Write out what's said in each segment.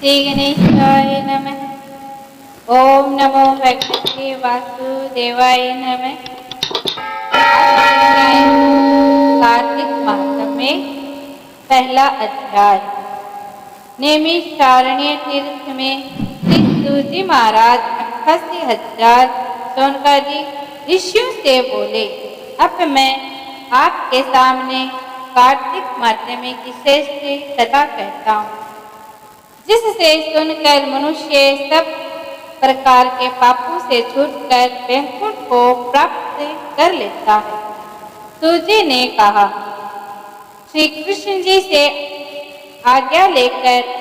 श्री गणेशाय नमः। ओम नमो भगवते वासुदेवाय नमः। कार्तिक माह में पहला अध्याय। नैमिषारण्य तीर्थ में श्री सूजी महाराज 88,000 सोनकादी ऋषियों से बोले, अब मैं आपके सामने कार्तिक माध्यमी की श्रेष्ठ कथा कहता हूँ, जिससे सुनकर मनुष्य सब प्रकार के पापों से छूटकर वैकुंठ को प्राप्त कर लेता है। सूजी ने कहा, श्री कृष्ण जी से आज्ञा लेकर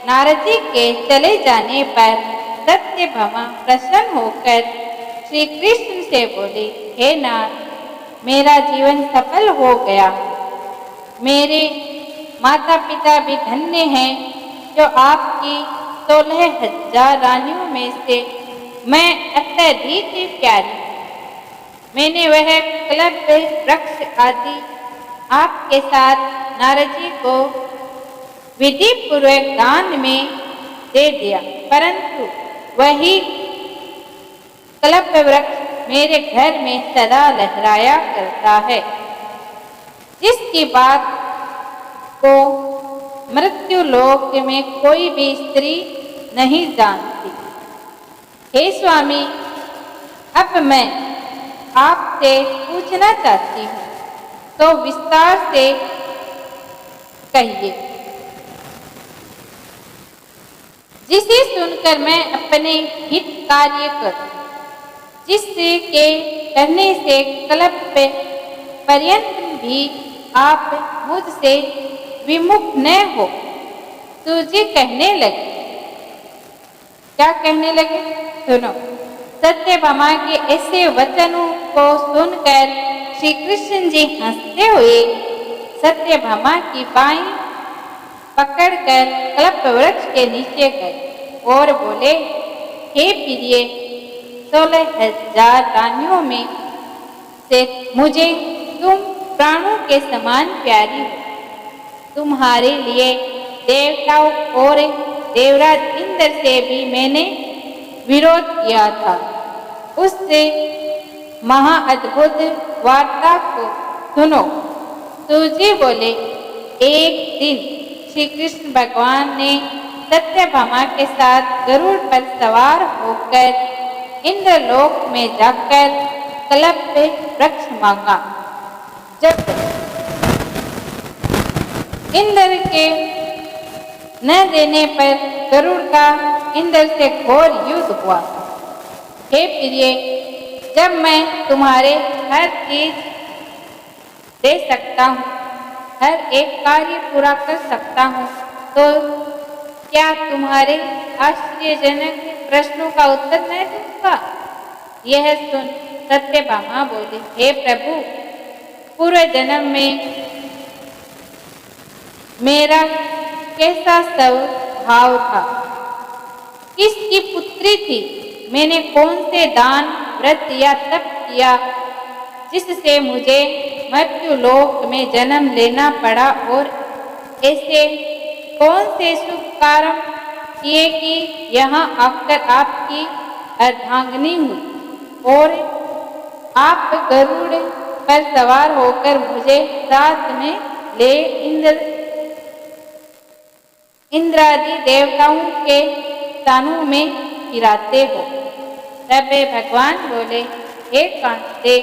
नारद जी के चले जाने पर सत्यभामा प्रसन्न होकर श्री कृष्ण से बोले, हे नाथ, मेरा जीवन सफल हो गया। मेरे माता पिता भी धन्य हैं, जो आपकी 16,000 रानियों में से मैं अत्यधिक प्यारी। मैंने वह कल्प वृक्ष आदि आपके साथ नारद जी को विधि पूर्वक दान में दे दिया, परंतु वही कल्प वृक्ष मेरे घर में सदा लहराया करता है, जिसकी बात को मृत्यु लोक में कोई भी स्त्री नहीं जानती। हे स्वामी, अब मैं आपसे पूछना चाहती हूँ, तो विस्तार से कहिए, जिसे सुनकर मैं अपने हित कार्य करूं, जिससे के करने से कल्प पर्यंत भी आप मुझसे विमुख न हो। सूजी कहने लगे, क्या कहने लगे? सुनो। सत्यभामा के ऐसे वचनों को सुनकर श्री कृष्ण जी हंसते हुए सत्यभामा की बाईं पकड़कर कल्प वृक्ष के नीचे गए और बोले, हे प्रिय, 16,000 रानियों में से मुझे तुम प्राणों के समान प्यारी हो। तुम्हारे लिए देवताओं और देवराज इंद्र से भी मैंने विरोध किया था। उससे महाअद्भुत वार्ता को सुनो। सूजी बोले, एक दिन श्री कृष्ण भगवान ने सत्यभामा के साथ गरुड़ पर सवार होकर इंद्रलोक में जाकर कल्प वृक्ष मांगा। जब इंद्र के न देने पर गरुड़ का इंद्र से घोर युद्ध हुआ। हे प्रिय, जब मैं तुम्हारे हर चीज दे सकता हूँ, हर एक कार्य पूरा कर सकता हूँ, तो क्या तुम्हारे आश्चर्यजनक प्रश्नों का उत्तर न दूंगा? यह सुन सत्यभामा बोली, हे प्रभु, पूर्व जन्म में मेरा कैसा स्वभाव था, किसकी पुत्री थी, मैंने कौन से दान व्रत या तप किया जिससे मुझे मृत्यु लोक में जन्म लेना पड़ा, और ऐसे कौन से शुभ कर्म किए कि यहाँ आकर आपकी अर्धांगिनी हुई और आप गरुड़ पर सवार होकर मुझे साथ में ले इंद्रादि देवताओं के स्थानों में फिराते हो। तब भगवान बोले, हे कांते,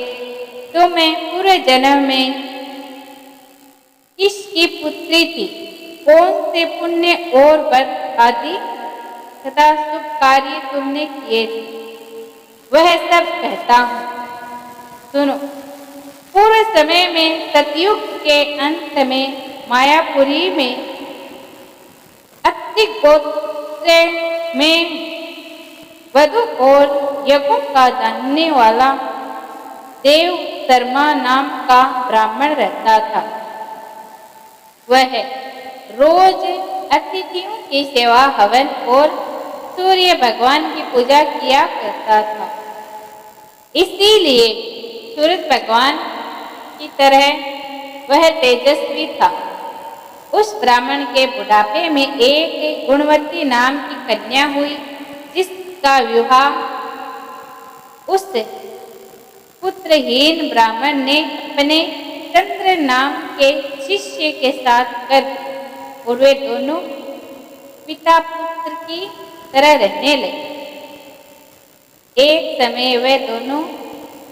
तो मैं पूरे जन्म में किसकी पुत्री थी, कौन से पुण्य और व्रत आदि तथा शुभ कार्य तुमने किए थे, वह सब कहता हूँ। सुनो। पूर्व समय में सतयुग के अंत में मायापुरी में अत्रि गोत्र में वधु और यज्ञों का जानने वाला देव शर्मा नाम का ब्राह्मण रहता था। वह रोज अतिथियों की सेवा, हवन और सूर्य भगवान की पूजा किया करता था। इसीलिए सूरज भगवान की तरह वह तेजस्वी था। उस ब्राह्मण के बुढ़ापे में एक गुणवती नाम की कन्या हुई, जिसका विवाह उस पुत्रहीन ब्राह्मण ने अपने चंद्र नाम के शिष्य के साथ कर दिया और वे दोनों पिता पुत्र की तरह रहने लगे। एक समय वे दोनों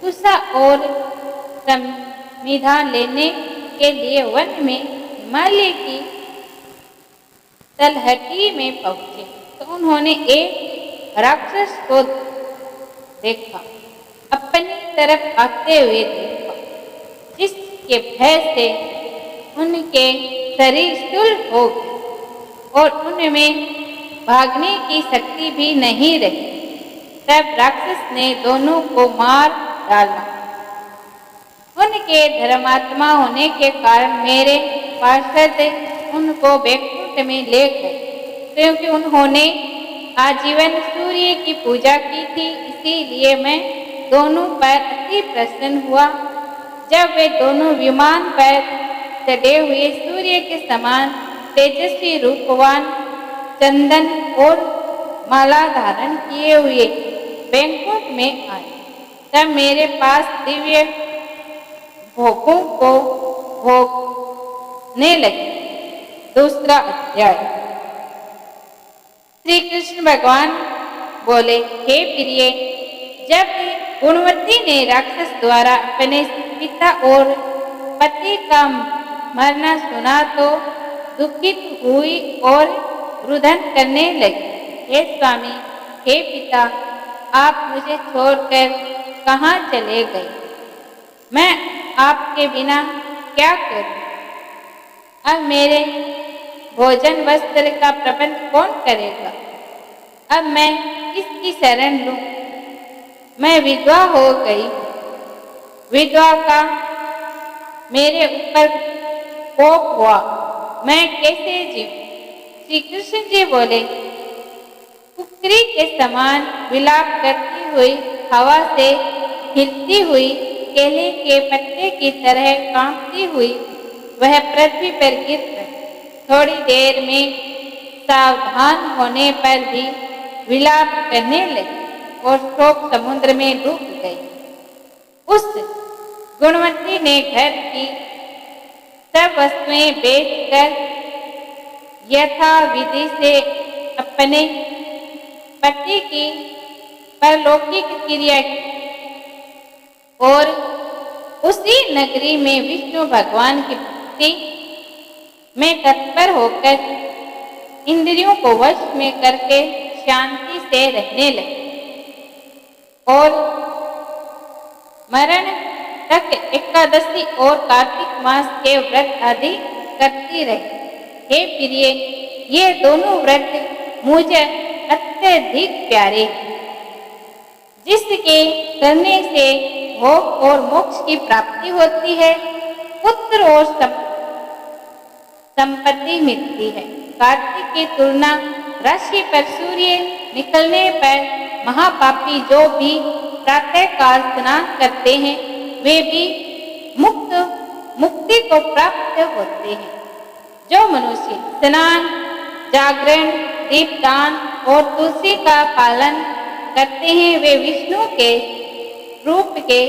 तुषा और संविधान लेने के लिए वन में हिमालय की तलहटी में पहुंचे तो उन्होंने एक राक्षस को देखा, अपनी तरफ आते हुए देखा, जिसके भय से उनके शरीर स्थूल हो गए और उनमें भागने की शक्ति भी नहीं रही। तब राक्षस ने दोनों को मार डाला। उनके धर्मात्मा होने के कारण मेरे पार्षद उनको वैकुंठ में ले गए, क्योंकि उन्होंने आजीवन सूर्य की पूजा की थी। इसीलिए मैं दोनों पर अति प्रसन्न हुआ। जब वे दोनों विमान पर चढ़े हुए सूर्य के समान तेजस्वी रूपवान चंदन और माला धारण किए हुए वैकुंठ में आए, तब मेरे पास दिव्य भोगों को भोगने लगे। दूसरा अध्याय। श्री कृष्ण भगवान बोले, हे प्रिय, जब गुणवती ने राक्षस द्वारा अपने पिता और पति का मरना सुना तो दुखित हुई और रुदन करने लगी। हे स्वामी, हे पिता, आप मुझे छोड़कर कहाँ चले गए? मैं आपके बिना क्या करूं? अब मेरे भोजन वस्त्र का प्रबंध कौन करेगा? अब मैं किसकी शरण लूं? मैं विधवा हो गई। विधवा का मेरे ऊपर कोप हुआ, मैं कैसे जीऊं? श्री कृष्ण जी बोले, कुकरी के समान विलाप करती हुई, हवा से हिलती हुई केले के पत्ते की तरह कांपती हुई वह पृथ्वी पर गिर गई। थोड़ी देर में सावधान होने पर भी विलाप करने लगी और शोक समुद्र में डूब गई। उस गुणवती ने घर की सब वस्तुएं बेचकर यथा विधि से अपने पति की परलौकिक क्रिया की और उसी नगरी में विष्णु भगवान की भक्ति में तत्पर होकर इंद्रियों को वश में करके शांति से रहने लगे और मरण तक एकादशी और कार्तिक मास के व्रत आदि करती रही। हे प्रिय, ये दोनों व्रत मुझे अत्यधिक प्यारे हैं, जिसके करने से भोग और मोक्ष की प्राप्ति होती है, पुत्र और संपत्ति मिलती है। कार्तिक की तुलना राशि पर सूर्य निकलने पर महापापी जो भी प्रातः काल स्नान करते हैं वे भी मुक्ति को प्राप्त होते हैं। जो मनुष्य स्नान, जागरण, दीपदान और तुलसी का पालन करते हैं वे विष्णु के रूप के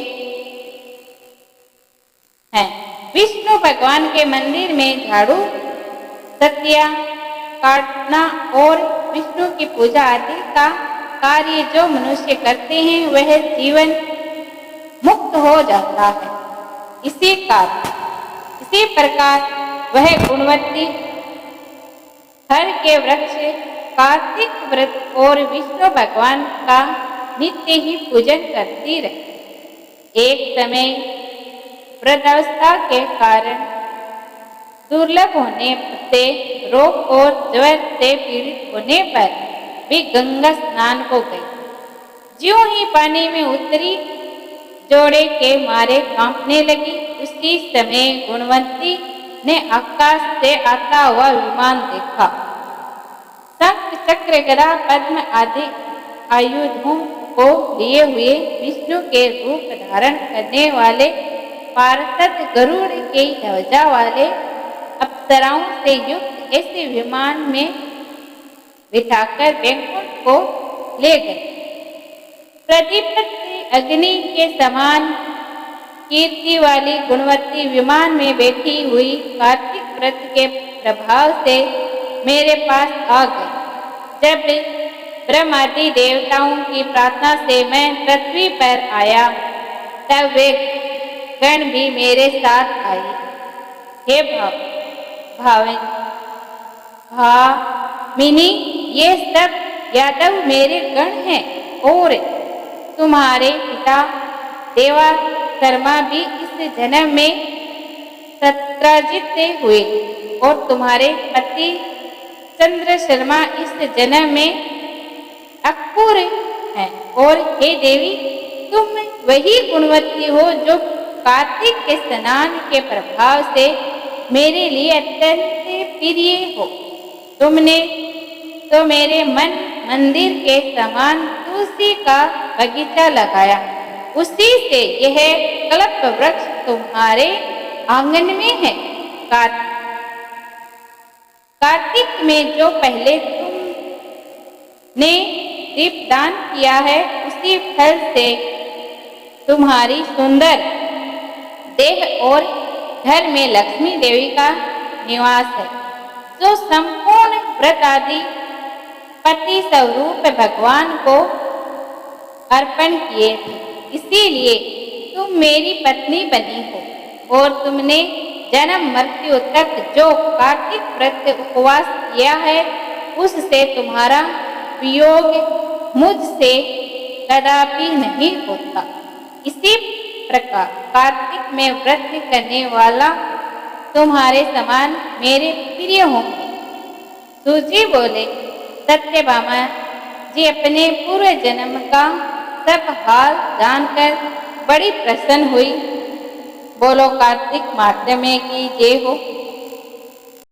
हैं। विष्णु भगवान के मंदिर में झाड़ू, सत्या काटना और विष्णु की पूजा आदि का कार्य जो मनुष्य करते हैं वह जीवन मुक्त हो जाता है। इसी प्रकार वह गुणवती हर के वृक्ष, कार्तिक व्रत और विष्णु भगवान का नित्य ही पूजन करती रही। एक समय वृद्धावस्था के कारण दुर्लभ होने से रोग और ज्वर से पीड़ित होने पर भी गंगा स्नान को गई। ज्यों ही पानी में उतरी जोड़े के मारे कांपने लगी। उसी समय गुणवंती ने आकाश से आता हुआ विमान देखा। शंख, चक्र, गदा, पद्म आदि आयुधों को लिए हुए विष्णु के रूप धारण करने वाले पार्षद गरुड़ की ध्वजा वाले अप्सराओं से युक्त ऐसे विमान में बिठाकर वैकुंठ को ले गए। प्रदीप्त अग्नि के समान कीर्ति वाली गुणवती विमान में बैठी हुई कार्तिक व्रत के प्रभाव से मेरे पास आ गई। जब ब्रह्मादि देवताओं की प्रार्थना से मैं पृथ्वी पर आया, तब वे गण भी मेरे साथ आए। हे भामिनी, ये सब यादव मेरे गण हैं और तुम्हारे पिता देवा शर्मा भी इस जन्म में सत्राजित हुए और तुम्हारे पति चंद्र शर्मा इस जन्म में अक्रूर हैं। और हे देवी, तुम वही गुणवती हो जो कार्तिक के स्नान के प्रभाव से मेरे लिए अत्यंत प्रिय हो। तुमने तो मेरे मन मंदिर के समान तुलसी का बगीचा लगाया, उसी से यह कल्प वृक्ष तुम्हारे आंगन में है। कार्तिक में जो पहले तुमने दीपदान किया है, उसी फल से तुम्हारी सुंदर देह और घर में लक्ष्मी देवी का निवास है, जो संपूर्ण व्रत आदि पति स्वरूप भगवान को अर्पण किए थे। इसीलिए तुम मेरी पत्नी बनी हो और तुमने जन्म मृत्यु तक जो कार्तिक व्रत उपवास किया है, उससे तुम्हारा वियोग मुझसे कदापि नहीं होता। इसी प्रकार कार्तिक में व्रत करने वाला तुम्हारे समान मेरे प्रिय होंगे। सूजी बोले, सत्यभामा जी अपने पूर्व जन्म का सब हाल जानकर बड़ी प्रसन्न हुई। बोलो कार्तिक मातृ में की जय हो।